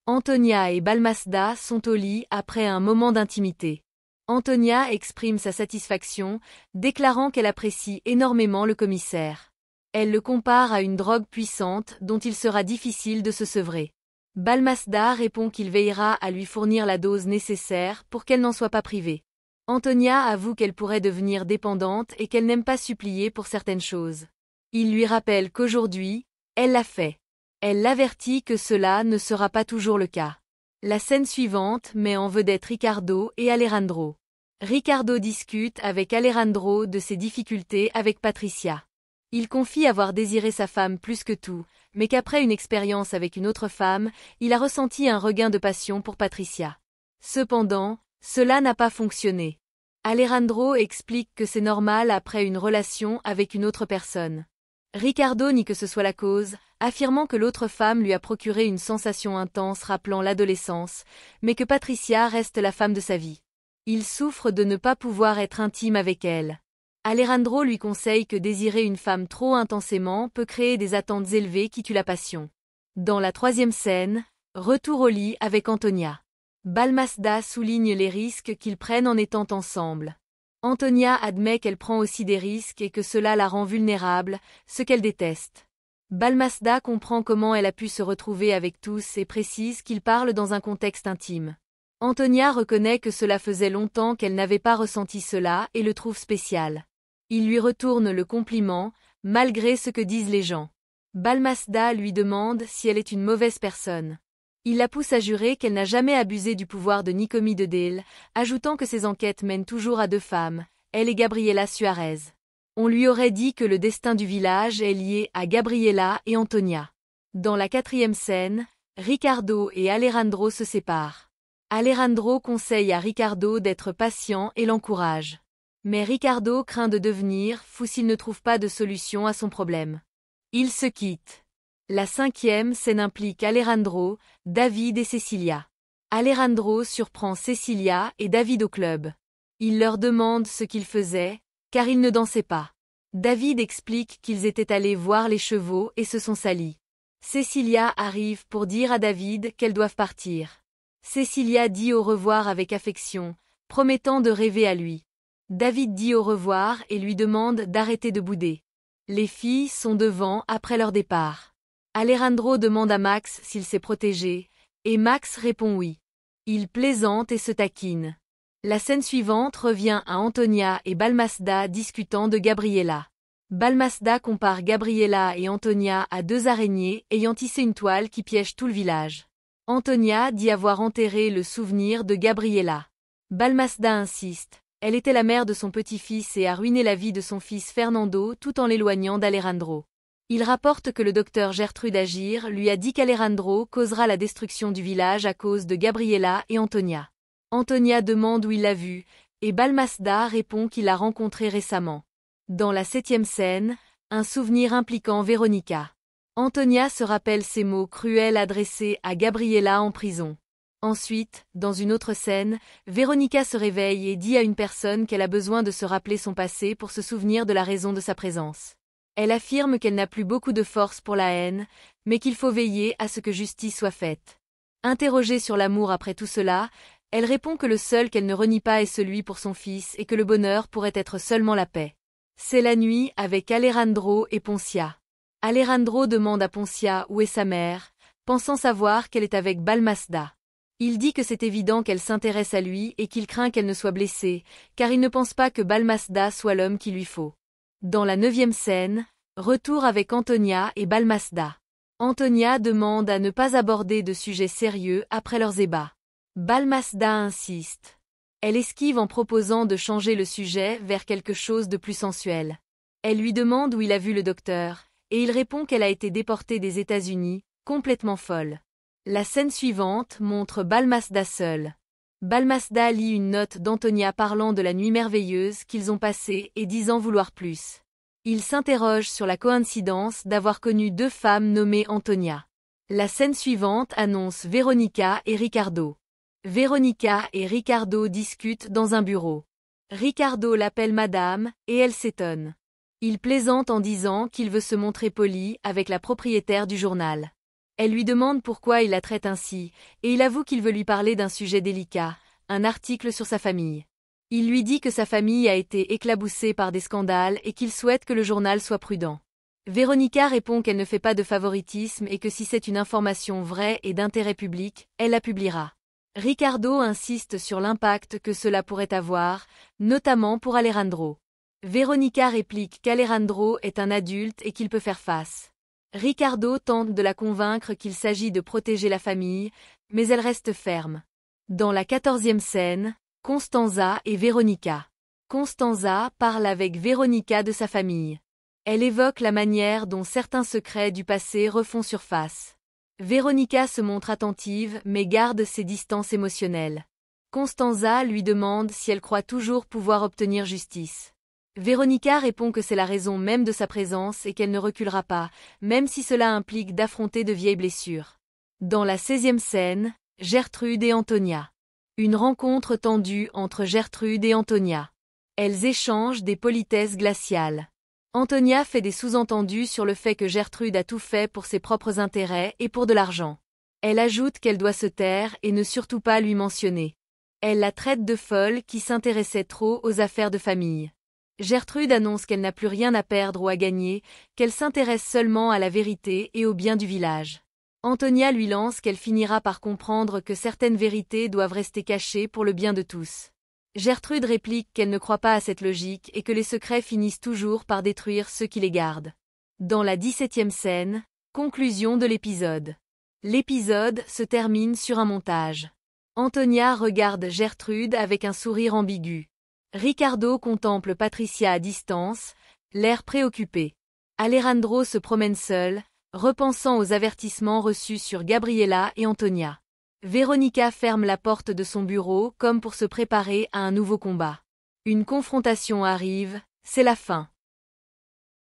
Antonia et Balmacda sont au lit après un moment d'intimité. Antonia exprime sa satisfaction, déclarant qu'elle apprécie énormément le commissaire. Elle le compare à une drogue puissante dont il sera difficile de se sevrer. Balmacda répond qu'il veillera à lui fournir la dose nécessaire pour qu'elle n'en soit pas privée. Antonia avoue qu'elle pourrait devenir dépendante et qu'elle n'aime pas supplier pour certaines choses. Il lui rappelle qu'aujourd'hui, elle l'a fait. Elle l'avertit que cela ne sera pas toujours le cas. La scène suivante met en vedette Ricardo et Alejandro. Ricardo discute avec Alejandro de ses difficultés avec Patricia. Il confie avoir désiré sa femme plus que tout, mais qu'après une expérience avec une autre femme, il a ressenti un regain de passion pour Patricia. Cependant, cela n'a pas fonctionné. Alejandro explique que c'est normal après une relation avec une autre personne. Ricardo nie que ce soit la cause, affirmant que l'autre femme lui a procuré une sensation intense rappelant l'adolescence, mais que Patricia reste la femme de sa vie. Il souffre de ne pas pouvoir être intime avec elle. Alejandro lui conseille que désirer une femme trop intensément peut créer des attentes élevées qui tuent la passion. Dans la troisième scène, retour au lit avec Antonia. Balmacda souligne les risques qu'ils prennent en étant ensemble. Antonia admet qu'elle prend aussi des risques et que cela la rend vulnérable, ce qu'elle déteste. Balmacda comprend comment elle a pu se retrouver avec tous et précise qu'ils parlent dans un contexte intime. Antonia reconnaît que cela faisait longtemps qu'elle n'avait pas ressenti cela et le trouve spécial. Il lui retourne le compliment, malgré ce que disent les gens. Balmacda lui demande si elle est une mauvaise personne. Il la pousse à jurer qu'elle n'a jamais abusé du pouvoir de Nicomie de Dale, ajoutant que ses enquêtes mènent toujours à deux femmes, elle et Gabriela Suarez. On lui aurait dit que le destin du village est lié à Gabriela et Antonia. Dans la quatrième scène, Ricardo et Alejandro se séparent. Alejandro conseille à Ricardo d'être patient et l'encourage. Mais Ricardo craint de devenir fou s'il ne trouve pas de solution à son problème. Ils se quittent. La cinquième scène implique Alejandro, David et Cecilia. Alejandro surprend Cecilia et David au club. Il leur demande ce qu'ils faisaient, car ils ne dansaient pas. David explique qu'ils étaient allés voir les chevaux et se sont salis. Cecilia arrive pour dire à David qu'elles doivent partir. Cecilia dit au revoir avec affection, promettant de rêver à lui. David dit au revoir et lui demande d'arrêter de bouder. Les filles sont devant après leur départ. Alejandro demande à Max s'il s'est protégé, et Max répond oui. Il plaisante et se taquine. La scène suivante revient à Antonia et Balmacda discutant de Gabriela. Balmacda compare Gabriela et Antonia à deux araignées ayant tissé une toile qui piège tout le village. Antonia dit avoir enterré le souvenir de Gabriela. Balmacda insiste. Elle était la mère de son petit-fils et a ruiné la vie de son fils Fernando tout en l'éloignant d'Alejandro. Il rapporte que le docteur Gertrude Agir lui a dit qu'Alejandro causera la destruction du village à cause de Gabriela et Antonia. Antonia demande où il l'a vu, et Balmacda répond qu'il l'a rencontré récemment. Dans la septième scène, un souvenir impliquant Veronica. Antonia se rappelle ces mots cruels adressés à Gabriela en prison. Ensuite, dans une autre scène, Veronica se réveille et dit à une personne qu'elle a besoin de se rappeler son passé pour se souvenir de la raison de sa présence. Elle affirme qu'elle n'a plus beaucoup de force pour la haine, mais qu'il faut veiller à ce que justice soit faite. Interrogée sur l'amour après tout cela, elle répond que le seul qu'elle ne renie pas est celui pour son fils et que le bonheur pourrait être seulement la paix. C'est la nuit avec Alejandro et Poncia. Alejandro demande à Poncia où est sa mère, pensant savoir qu'elle est avec Balmacda. Il dit que c'est évident qu'elle s'intéresse à lui et qu'il craint qu'elle ne soit blessée, car il ne pense pas que Balmacda soit l'homme qu'il lui faut. Dans la neuvième scène, retour avec Antonia et Balmacda. Antonia demande à ne pas aborder de sujets sérieux après leurs ébats. Balmacda insiste. Elle esquive en proposant de changer le sujet vers quelque chose de plus sensuel. Elle lui demande où il a vu le docteur, et il répond qu'elle a été déportée des États-Unis, complètement folle. La scène suivante montre Balmacda seule. Balmacda lit une note d'Antonia parlant de la nuit merveilleuse qu'ils ont passée et disant vouloir plus. Il s'interroge sur la coïncidence d'avoir connu deux femmes nommées Antonia. La scène suivante annonce Veronica et Ricardo. Veronica et Ricardo discutent dans un bureau. Ricardo l'appelle madame, et elle s'étonne. Il plaisante en disant qu'il veut se montrer poli avec la propriétaire du journal. Elle lui demande pourquoi il la traite ainsi, et il avoue qu'il veut lui parler d'un sujet délicat, un article sur sa famille. Il lui dit que sa famille a été éclaboussée par des scandales et qu'il souhaite que le journal soit prudent. Véronica répond qu'elle ne fait pas de favoritisme et que si c'est une information vraie et d'intérêt public, elle la publiera. Ricardo insiste sur l'impact que cela pourrait avoir, notamment pour Alejandro. Véronica réplique qu'Alejandro est un adulte et qu'il peut faire face. Ricardo tente de la convaincre qu'il s'agit de protéger la famille, mais elle reste ferme. Dans la 14e scène, Constanza et Véronica. Constanza parle avec Véronica de sa famille. Elle évoque la manière dont certains secrets du passé refont surface. Véronica se montre attentive mais garde ses distances émotionnelles. Constanza lui demande si elle croit toujours pouvoir obtenir justice. Véronica répond que c'est la raison même de sa présence et qu'elle ne reculera pas, même si cela implique d'affronter de vieilles blessures. Dans la 16e scène, Gertrude et Antonia. Une rencontre tendue entre Gertrude et Antonia. Elles échangent des politesses glaciales. Antonia fait des sous-entendus sur le fait que Gertrude a tout fait pour ses propres intérêts et pour de l'argent. Elle ajoute qu'elle doit se taire et ne surtout pas lui mentionner. Elle la traite de folle qui s'intéressait trop aux affaires de famille. Gertrude annonce qu'elle n'a plus rien à perdre ou à gagner, qu'elle s'intéresse seulement à la vérité et au bien du village. Antonia lui lance qu'elle finira par comprendre que certaines vérités doivent rester cachées pour le bien de tous. Gertrude réplique qu'elle ne croit pas à cette logique et que les secrets finissent toujours par détruire ceux qui les gardent. Dans la 17e scène, conclusion de l'épisode. L'épisode se termine sur un montage. Antonia regarde Gertrude avec un sourire ambigu. Ricardo contemple Patricia à distance, l'air préoccupé. Alejandro se promène seul, repensant aux avertissements reçus sur Gabriela et Antonia. Véronica ferme la porte de son bureau comme pour se préparer à un nouveau combat. Une confrontation arrive, c'est la fin.